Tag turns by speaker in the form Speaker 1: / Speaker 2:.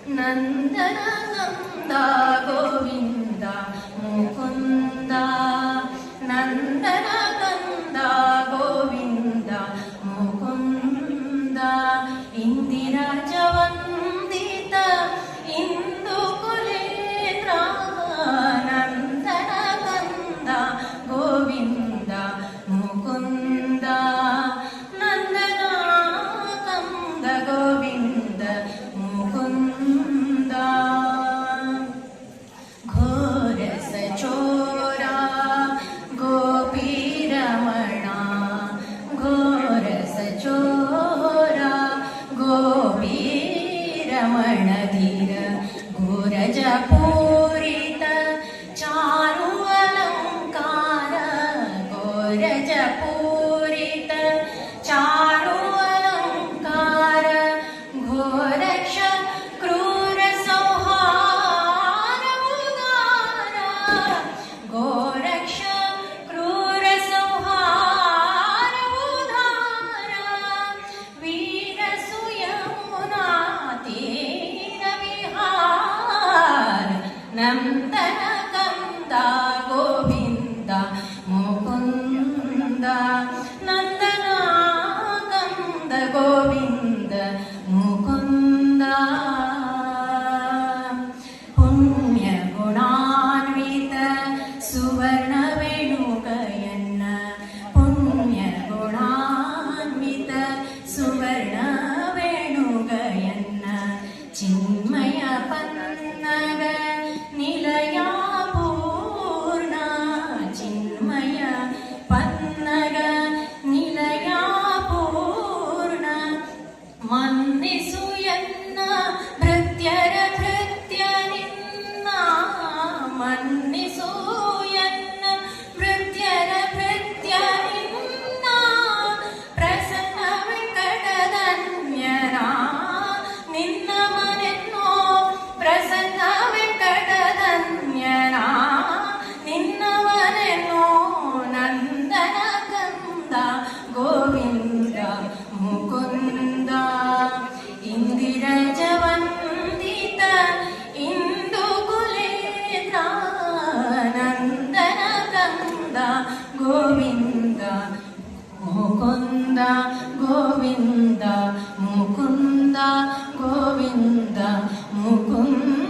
Speaker 1: ನಂದನ ನಂದ ಗೋವಿಂದ ಮುಕುಂದ ನಂದನ ಕಂದ ಗೋವಿಂದ ಮುಕುಂದ ಇಂದಿರಾಜ ವಂದಿತ ಇಂದು ಕುಲೇಂದ್ರ ನಂದನ ಕಂದ ಗೋವಿಂದ ಮುಕುಂದ ನಂದನ ಕಂದ ಗೋವಿಂದ ಮುಕುಂದ ಘೋರ ಸಚೋರ ಗೋಪೀರಮಣ ಘೋರ ಸಚೋರ ಗೋಪೀರಮಣ ಧೀರ ಘೋರಜ ಪೂರಿತ ಚಾರು ಅಲಂಕಾರ ಘೋರಜ ಪೂರಿತ ಚಾರು ಅಲಂಕಾರ ಘೋರಕ್ಷ ಕ್ರೂರ ಸಂಹಾರ ಉದಾರ ಘೋರಕ್ಷ ಕ್ರೂರ ಸಂಹಾರ ಉದಾರ ವೀರ ಸುಯಮುನಾ ತೀರ ವಿಹಾರ ನಂದನ ಕಂದ ಗೋವಿಂದ ಮುಕುಂದ ನಂದನ ಕಂದ ಗೋವಿಂದ ಮುಕುಂದ ಪುಣ್ಯ ಗುಣಾನ್ವಿತ ಸುವರ್ಣ ವೇಣುಗಯನ್ನ ಪುಣ್ಯ ಗುಣಾನ್ವಿತ ಸುವರ್ಣ ವೇಣುಗಯನ್ನ ಚಿನ್ಮಯ ಪನ್ನಗ ನಿಲಯ ಪೂರ್ಣ ಚಿನ್ಮಯ ಪನ್ನಗ ನಿಲಯ ಪೂರ್ಣ ಮನ್ನಿಸು ಎನ್ನ ಭೃತ್ಯರ ಭೃತ್ಯ ನಿನ್ನ ಮನ್ನಿಸು ಎನ್ನ ಭೃತ್ಯರ ಭೃತ್ಯ ನಿನ್ನ ಪ್ರಸನ್ನ ವೆಂಕಟಧನ್ಯನ ನಿನ್ನ ಮನೆನ್ನೋ ಪ್ರಸನ್ನ ವೆಂಕಟಧನ್ಯನ ನಿನ್ನವನೆನ್ನೋ ನಂದನ ಕಂದ ಗೋವಿಂದ ಮುಕುಂದ ಇಂದಿರಜ ವಂದಿತ ಇಂದು ಕುಲೇಂದ್ರ ನಂದನ ಕಂದ ಗೋವಿಂದ ಮುಕುಂದ ಗೋವಿಂದ ಮುಕುಂದ ಗೋವಿಂದ ಮುಕುಂದ